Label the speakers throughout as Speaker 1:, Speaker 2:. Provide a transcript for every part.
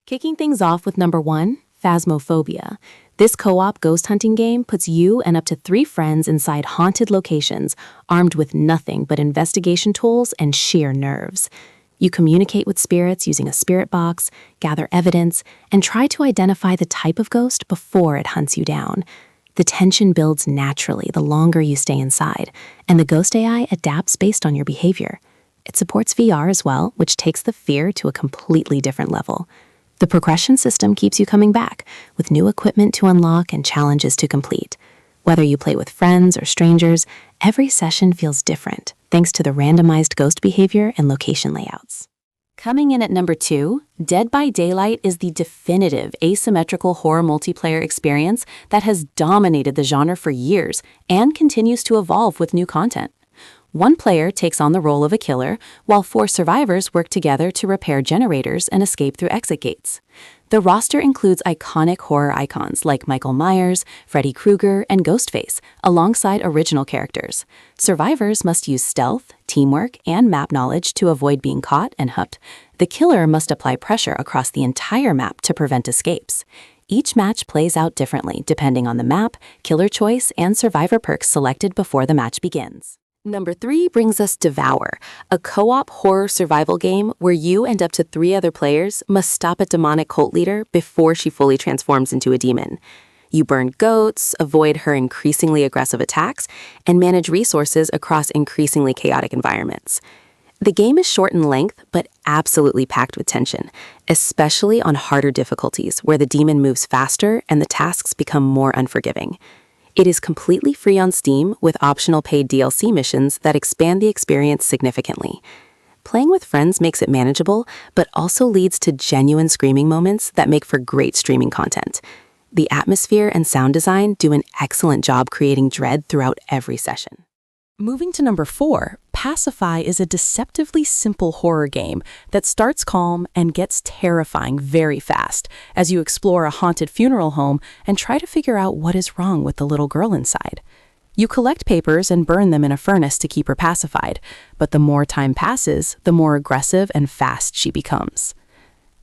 Speaker 1: Kicking things off with number 1, Phasmophobia. This co-op ghost hunting game puts you and up to 3 friends inside haunted locations, armed with nothing but investigation tools and sheer nerves. You communicate with spirits using a spirit box, gather evidence, and try to identify the type of ghost before it hunts you down. The tension builds naturally the longer you stay inside, and the ghost AI adapts based on your behavior. It supports VR as well, which takes the fear to a completely different level. The progression system keeps you coming back, with new equipment to unlock and challenges to complete. Whether you play with friends or strangers, every session feels different, thanks to the randomized ghost behavior and location layouts. Coming in at number 2, Dead by Daylight is the definitive asymmetrical horror multiplayer experience that has dominated the genre for years and continues to evolve with new content. One player takes on the role of a killer, while 4 survivors work together to repair generators and escape through exit gates. The roster includes iconic horror icons like Michael Myers, Freddy Krueger, and Ghostface, alongside original characters. Survivors must use stealth, teamwork, and map knowledge to avoid being caught and hooked. The killer must apply pressure across the entire map to prevent escapes. Each match plays out differently depending on the map, killer choice, and survivor perks selected before the match begins. Number 3 brings us Devour, a co-op horror survival game where you and up to 3 other players must stop a demonic cult leader before she fully transforms into a demon. You burn goats, avoid her increasingly aggressive attacks, and manage resources across increasingly chaotic environments. The game is short in length, but absolutely packed with tension, especially on harder difficulties where the demon moves faster and the tasks become more unforgiving. It is completely free on Steam with optional paid DLC missions that expand the experience significantly. Playing with friends makes it manageable, but also leads to genuine screaming moments that make for great streaming content. The atmosphere and sound design do an excellent job creating dread throughout every session. Moving to number 4, Pacify is a deceptively simple horror game that starts calm and gets terrifying very fast as you explore a haunted funeral home and try to figure out what is wrong with the little girl inside. You collect papers and burn them in a furnace to keep her pacified, but the more time passes, the more aggressive and fast she becomes.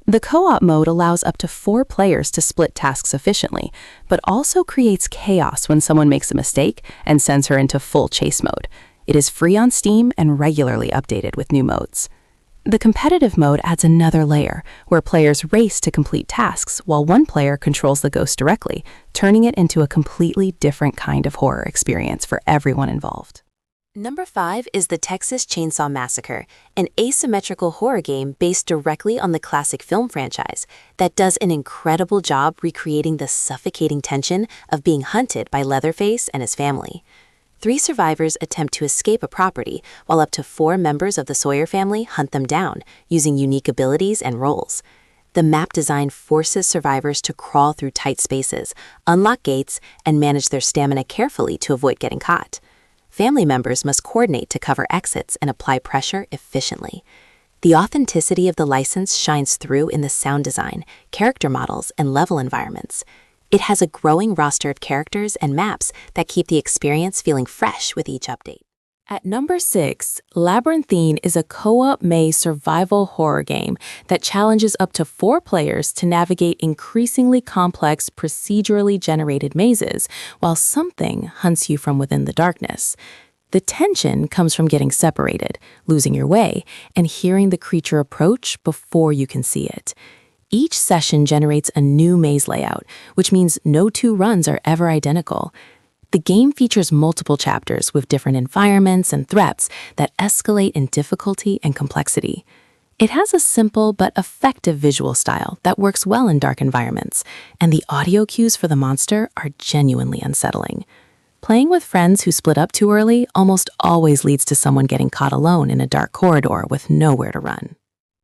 Speaker 1: The co-op mode allows up to 4 players to split tasks efficiently, but also creates chaos when someone makes a mistake and sends her into full chase mode. It is free on Steam and regularly updated with new modes. The competitive mode adds another layer, where players race to complete tasks while one player controls the ghost directly, turning it into a completely different kind of horror experience for everyone involved. Number 5 is the Texas Chainsaw Massacre, an asymmetrical horror game based directly on the classic film franchise that does an incredible job recreating the suffocating tension of being hunted by Leatherface and his family. 3 survivors attempt to escape a property, while up to 4 members of the Sawyer family hunt them down, using unique abilities and roles. The map design forces survivors to crawl through tight spaces, unlock gates, and manage their stamina carefully to avoid getting caught. Family members must coordinate to cover exits and apply pressure efficiently. The authenticity of the license shines through in the sound design, character models, and level environments. It has a growing roster of characters and maps that keep the experience feeling fresh with each update. At number 6, Labyrinthine is a co-op maze survival horror game that challenges up to 4 players to navigate increasingly complex procedurally generated mazes while something hunts you from within the darkness. The tension comes from getting separated, losing your way, and hearing the creature approach before you can see it. Each session generates a new maze layout, which means no 2 runs are ever identical. The game features multiple chapters with different environments and threats that escalate in difficulty and complexity. It has a simple but effective visual style that works well in dark environments, and the audio cues for the monster are genuinely unsettling. Playing with friends who split up too early almost always leads to someone getting caught alone in a dark corridor with nowhere to run.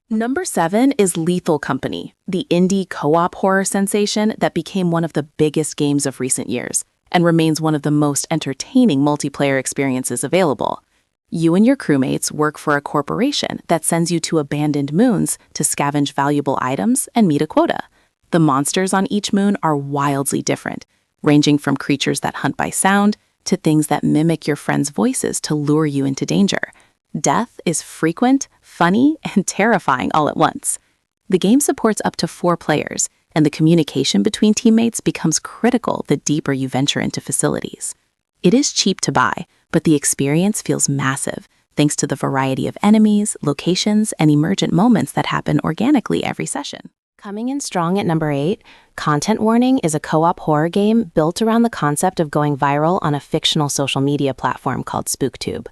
Speaker 1: Number 7 is Lethal Company, the indie co-op horror sensation that became one of the biggest games of recent years and remains one of the most entertaining multiplayer experiences available. You and your crewmates work for a corporation that sends you to abandoned moons to scavenge valuable items and meet a quota. The monsters on each moon are wildly different, ranging from creatures that hunt by sound to things that mimic your friends' voices to lure you into danger. Death is frequent, funny, and terrifying all at once. The game supports up to 4 players, and the communication between teammates becomes critical the deeper you venture into facilities. It is cheap to buy, but the experience feels massive, thanks to the variety of enemies, locations, and emergent moments that happen organically every session. Coming in strong at number 8, Content Warning is a co-op horror game built around the concept of going viral on a fictional social media platform called SpookTube.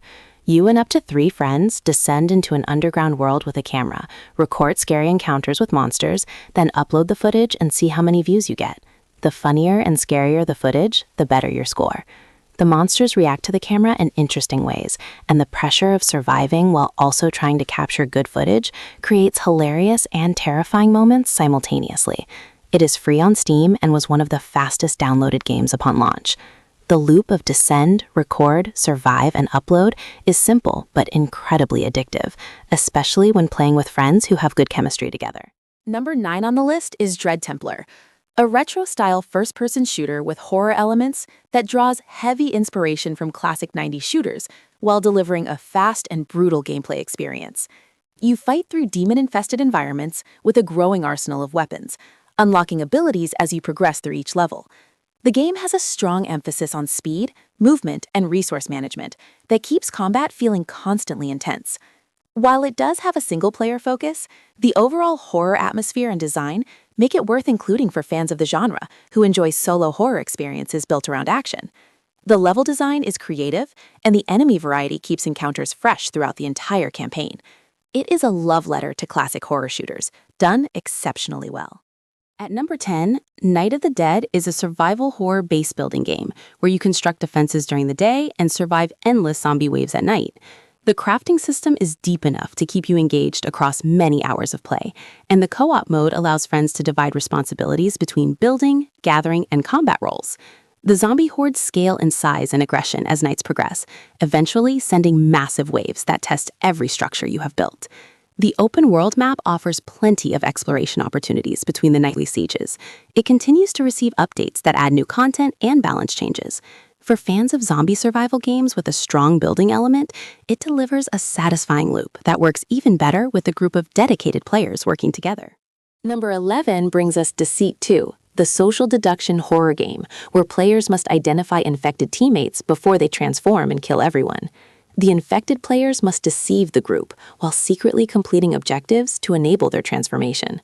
Speaker 1: You and up to 3 friends descend into an underground world with a camera, record scary encounters with monsters, then upload the footage and see how many views you get. The funnier and scarier the footage, the better your score. The monsters react to the camera in interesting ways, and the pressure of surviving while also trying to capture good footage creates hilarious and terrifying moments simultaneously. It is free on Steam and was one of the fastest downloaded games upon launch. The loop of descend, record, survive, and upload is simple but incredibly addictive, especially when playing with friends who have good chemistry together.
Speaker 2: Number 9 on the list is Dread Templar, a retro-style first-person shooter with horror elements that draws heavy inspiration from classic 90s shooters while delivering a fast and brutal gameplay experience. You fight through demon-infested environments with a growing arsenal of weapons, unlocking abilities as you progress through each level. The game has a strong emphasis on speed, movement, and resource management that keeps combat feeling constantly intense. While it does have a single-player focus, the overall horror atmosphere and design make it worth including for fans of the genre who enjoy solo horror experiences built around action. The level design is creative, and the enemy variety keeps encounters fresh throughout the entire campaign. It is a love letter to classic horror shooters, done exceptionally well. At number 10, Night of the Dead is a survival horror base building game where you construct defenses during the day and survive endless zombie waves at night. The crafting system is deep enough to keep you engaged across many hours of play, and the co-op mode allows friends to divide responsibilities between building, gathering, and combat roles. The zombie hordes scale in size and aggression as nights progress, eventually sending massive waves that test every structure you have built. The open world map offers plenty of exploration opportunities between the nightly sieges. It continues to receive updates that add new content and balance changes. For fans of zombie survival games with a strong building element, it delivers a satisfying loop that works even better with a group of dedicated players working together. Number 11 brings us Deceit 2, the social deduction horror game where players must identify infected teammates before they transform and kill everyone. The infected players must deceive the group while secretly completing objectives to enable their transformation.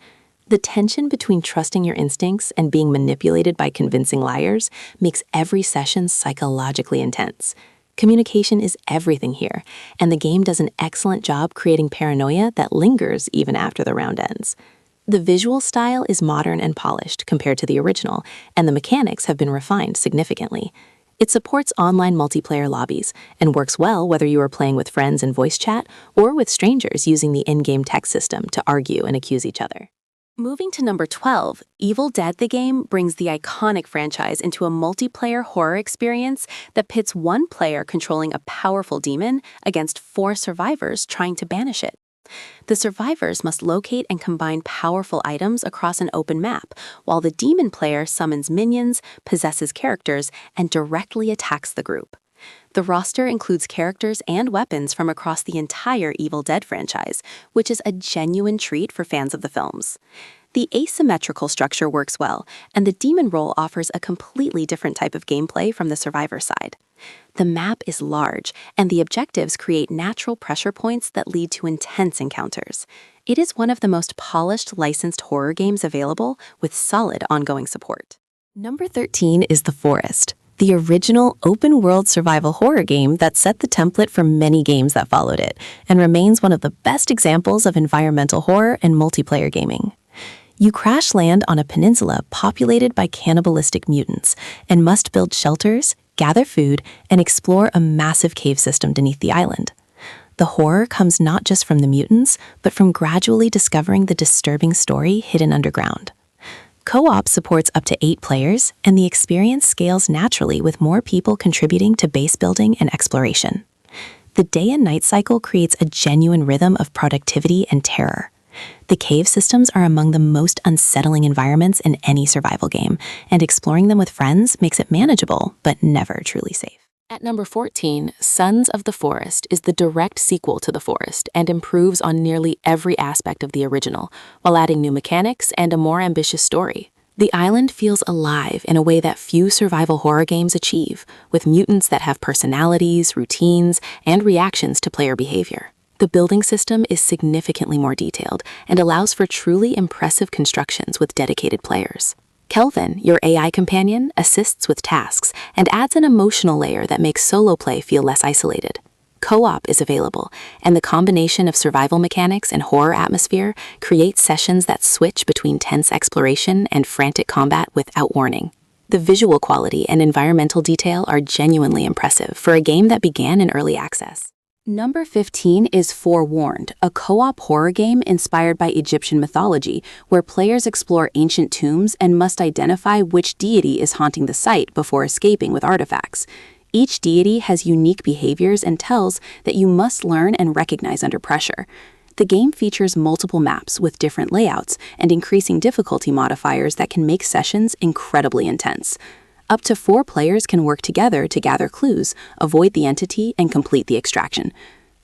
Speaker 2: The tension between trusting your instincts and being manipulated by convincing liars makes every session psychologically intense. Communication is everything here, and the game does an excellent job creating paranoia that lingers even after the round ends. The visual style is modern and polished compared to the original, and the mechanics have been refined significantly. It supports online multiplayer lobbies and works well whether you are playing with friends in voice chat or with strangers using the in-game text system to argue and accuse each other. Moving to number 12, Evil Dead the game brings the iconic franchise into a multiplayer horror experience that pits one player controlling a powerful demon against 4 survivors trying to banish it. The survivors must locate and combine powerful items across an open map, while the demon player summons minions, possesses characters, and directly attacks the group. The roster includes characters and weapons from across the entire Evil Dead franchise, which is a genuine treat for fans of the films. The asymmetrical structure works well, and the demon role offers a completely different type of gameplay from the survivor side. The map is large, and the objectives create natural pressure points that lead to intense encounters. It is one of the most polished licensed horror games available, with solid ongoing support. Number 13 is The Forest, the original open-world survival horror game that set the template for many games that followed it, and remains one of the best examples of environmental horror and multiplayer gaming. You crash land on a peninsula populated by cannibalistic mutants, and must build shelters, gather food, and explore a massive cave system beneath the island. The horror comes not just from the mutants, but from gradually discovering the disturbing story hidden underground. Co-op supports up to 8 players, and the experience scales naturally with more people contributing to base building and exploration. The day and night cycle creates a genuine rhythm of productivity and terror. The cave systems are among the most unsettling environments in any survival game, and exploring them with friends makes it manageable, but never truly safe. At number 14, Sons of the Forest is the direct sequel to The Forest and improves on nearly every aspect of the original, while adding new mechanics and a more ambitious story. The island feels alive in a way that few survival horror games achieve, with mutants that have personalities, routines, and reactions to player behavior. The building system is significantly more detailed and allows for truly impressive constructions with dedicated players. Kelvin, your AI companion, assists with tasks and adds an emotional layer that makes solo play feel less isolated. Co-op is available, and the combination of survival mechanics and horror atmosphere creates sessions that switch between tense exploration and frantic combat without warning. The visual quality and environmental detail are genuinely impressive for a game that began in early access. Number 15 is Forewarned, a co-op horror game inspired by Egyptian mythology, where players explore ancient tombs and must identify which deity is haunting the site before escaping with artifacts. Each deity has unique behaviors and tells that you must learn and recognize under pressure. The game features multiple maps with different layouts and increasing difficulty modifiers that can make sessions incredibly intense. Up to 4 players can work together to gather clues, avoid the entity, and complete the extraction.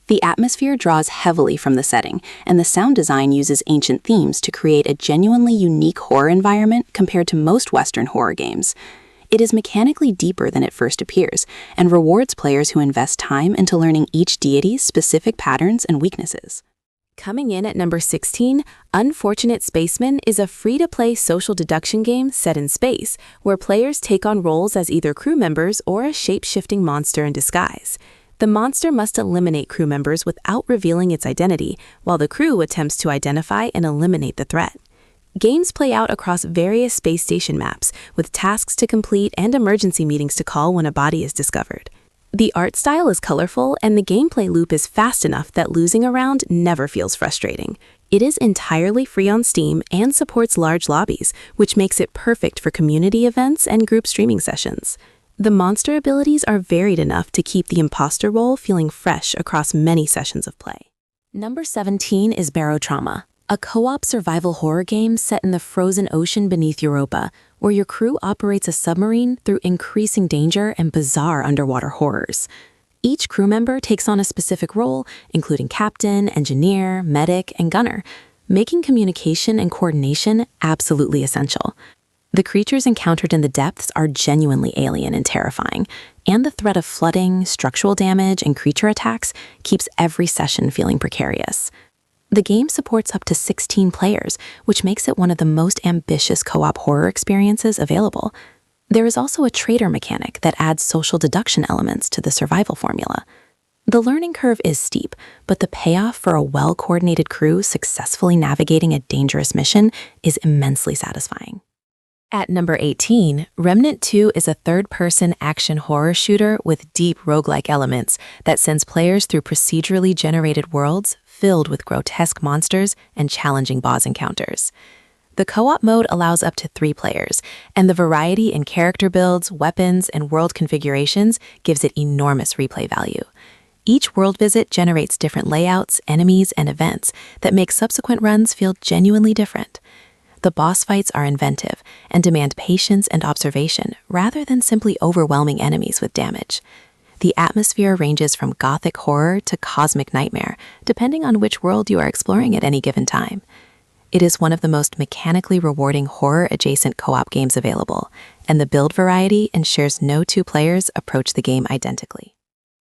Speaker 2: The atmosphere draws heavily from the setting, and the sound design uses ancient themes to create a genuinely unique horror environment compared to most Western horror games. It is mechanically deeper than it first appears, and rewards players who invest time into learning each deity's specific patterns and weaknesses. Coming in at number 16, Unfortunate Spacemen is a free-to-play social deduction game set in space, where players take on roles as either crew members or a shape-shifting monster in disguise. The monster must eliminate crew members without revealing its identity, while the crew attempts to identify and eliminate the threat. Games play out across various space station maps, with tasks to complete and emergency meetings to call when a body is discovered. The art style is colorful, and the gameplay loop is fast enough that losing a round never feels frustrating. It is entirely free on Steam and supports large lobbies, which makes it perfect for community events and group streaming sessions. The monster abilities are varied enough to keep the imposter role feeling fresh across many sessions of play. Number 17 is Barotrauma, a co-op survival horror game set in the frozen ocean beneath Europa, where your crew operates a submarine through increasing danger and bizarre underwater horrors. Each crew member takes on a specific role, including captain, engineer, medic, and gunner, making communication and coordination absolutely essential. The creatures encountered in the depths are genuinely alien and terrifying, and the threat of flooding, structural damage, and creature attacks keeps every session feeling precarious. The game supports up to 16 players, which makes it one of the most ambitious co-op horror experiences available. There is also a traitor mechanic that adds social deduction elements to the survival formula. The learning curve is steep, but the payoff for a well-coordinated crew successfully navigating a dangerous mission is immensely satisfying. At number 18, Remnant 2 is a third-person action horror shooter with deep roguelike elements that sends players through procedurally generated worlds filled with grotesque monsters and challenging boss encounters. The co-op mode allows up to 3 players, and the variety in character builds, weapons, and world configurations gives it enormous replay value. Each world visit generates different layouts, enemies, and events that make subsequent runs feel genuinely different. The boss fights are inventive and demand patience and observation rather than simply overwhelming enemies with damage. The atmosphere ranges from gothic horror to cosmic nightmare, depending on which world you are exploring at any given time. It is one of the most mechanically rewarding horror-adjacent co-op games available, and the build variety ensures no 2 players approach the game identically.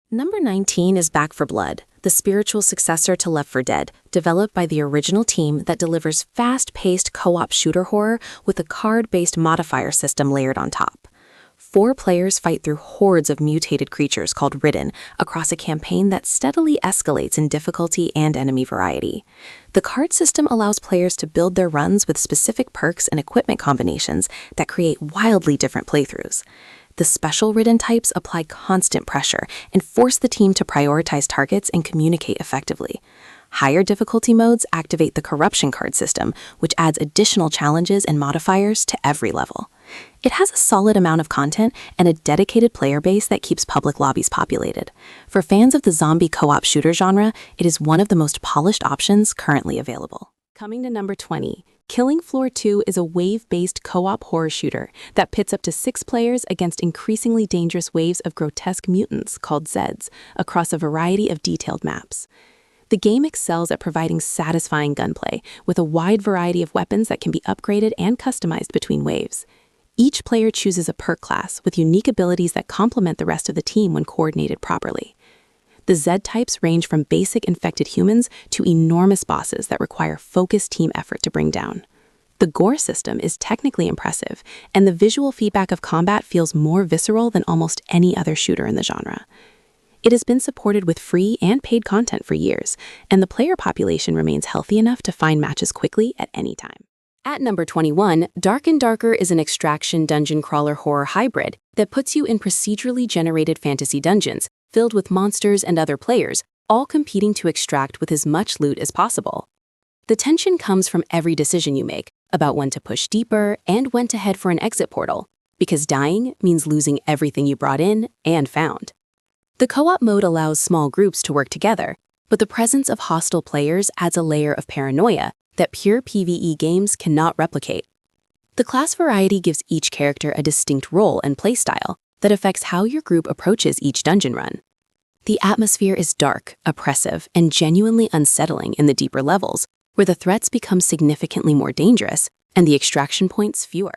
Speaker 2: Number 19 is Back 4 Blood, the spiritual successor to Left 4 Dead, developed by the original team that delivers fast-paced co-op shooter horror with a card-based modifier system layered on top. 4 players fight through hordes of mutated creatures called Ridden across a campaign that steadily escalates in difficulty and enemy variety. The card system allows players to build their runs with specific perks and equipment combinations that create wildly different playthroughs. The special Ridden types apply constant pressure and force the team to prioritize targets and communicate effectively. Higher difficulty modes activate the corruption card system, which adds additional challenges and modifiers to every level. It has a solid amount of content and a dedicated player base that keeps public lobbies populated. For fans of the zombie co-op shooter genre, it is one of the most polished options currently available. Coming to number 20,
Speaker 1: Killing Floor 2 is a wave-based co-op horror shooter that pits up to 6 players against increasingly dangerous waves of grotesque mutants called Zeds across a variety of detailed maps. The game excels at providing satisfying gunplay with a wide variety of weapons that can be upgraded and customized between waves. Each player chooses a perk class with unique abilities that complement the rest of the team when coordinated properly. The Zed types range from basic infected humans to enormous bosses that require focused team effort to bring down. The gore system is technically impressive, and the visual feedback of combat feels more visceral than almost any other shooter in the genre. It has been supported with free and paid content for years, and the player population remains healthy enough to find matches quickly at any time. At number 21, Dark and Darker is an extraction dungeon crawler horror hybrid that puts you in procedurally generated fantasy dungeons filled with monsters and other players, all competing to extract with as much loot as possible. The tension comes from every decision you make about when to push deeper and when to head for an exit portal, because dying means losing everything you brought in and found. The co-op mode allows small groups to work together, but the presence of hostile players adds a layer of paranoia that pure PvE games cannot replicate. The class variety gives each character a distinct role and playstyle that affects how your group approaches each dungeon run. The atmosphere is dark, oppressive, and genuinely unsettling in the deeper levels, where the threats become significantly more dangerous and the extraction points fewer.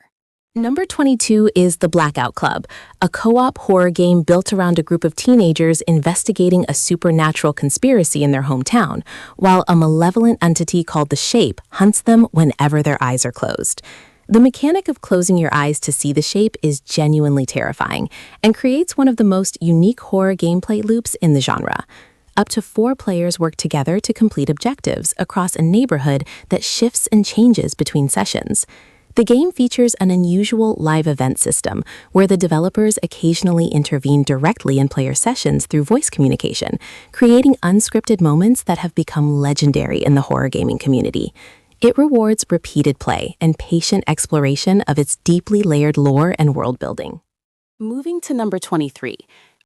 Speaker 1: Number 22 is The Blackout Club, a co-op horror game built around a group of teenagers investigating a supernatural conspiracy in their hometown, while a malevolent entity called the Shape hunts them whenever their eyes are closed. The mechanic of closing your eyes to see the Shape is genuinely terrifying and creates one of the most unique horror gameplay loops in the genre. Up to 4 players work together to complete objectives across a neighborhood that shifts and changes between sessions. The game features an unusual live event system where the developers occasionally intervene directly in player sessions through voice communication, creating unscripted moments that have become legendary in the horror gaming community. It rewards repeated play and patient exploration of its deeply layered lore and world building. Moving to number 23.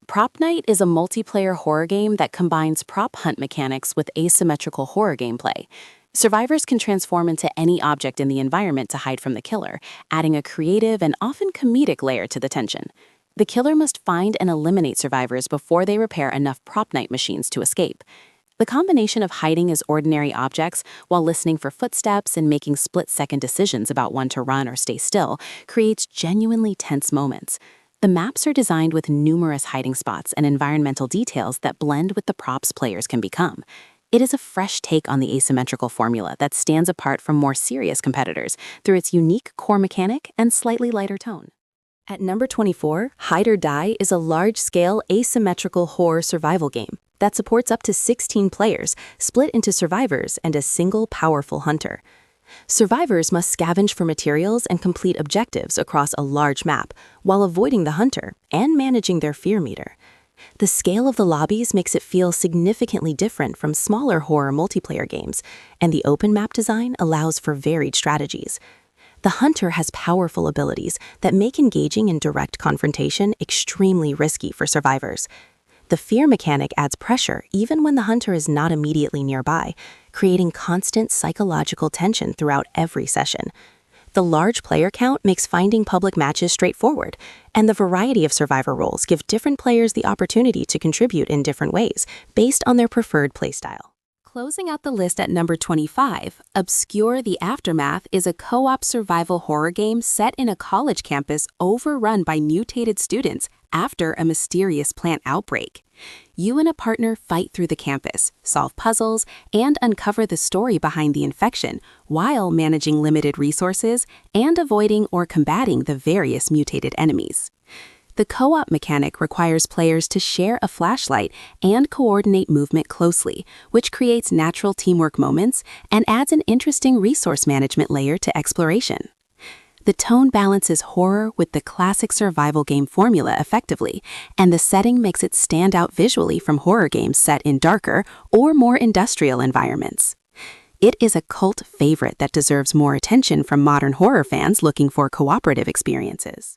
Speaker 1: Propnight is a multiplayer horror game that combines prop hunt mechanics with asymmetrical horror gameplay. Survivors can transform into any object in the environment to hide from the killer, adding a creative and often comedic layer to the tension. The killer must find and eliminate survivors before they repair enough Propnight machines to escape. The combination of hiding as ordinary objects while listening for footsteps and making split-second decisions about when to run or stay still creates genuinely tense moments. The maps are designed with numerous hiding spots and environmental details that blend with the props players can become. It is a fresh take on the asymmetrical formula that stands apart from more serious competitors through its unique core mechanic and slightly lighter tone. At number 24, Hide or Die is a large-scale asymmetrical horror survival game that supports up to 16 players, split into survivors and a single powerful hunter. Survivors must scavenge for materials and complete objectives across a large map while avoiding the hunter and managing their fear meter. The scale of the lobbies makes it feel significantly different from smaller horror multiplayer games, and the open map design allows for varied strategies. The hunter has powerful abilities that make engaging in direct confrontation extremely risky for survivors. The fear mechanic adds pressure even when the hunter is not immediately nearby, creating constant psychological tension throughout every session. The large player count makes finding public matches straightforward, and the variety of survivor roles give different players the opportunity to contribute in different ways based on their preferred playstyle. Closing out the list at number 25, Obscure the Aftermath is a co-op survival horror game set in a college campus overrun by mutated students after a mysterious plant outbreak. You and a partner fight through the campus, solve puzzles, and uncover the story behind the infection while managing limited resources and avoiding or combating the various mutated enemies. The co-op mechanic requires players to share a flashlight and coordinate movement closely, which creates natural teamwork moments and adds an interesting resource management layer to exploration. The tone balances horror with the classic survival game formula effectively, and the setting makes it stand out visually from horror games set in darker or more industrial environments. It is a cult favorite that deserves more attention from modern horror fans looking for cooperative experiences.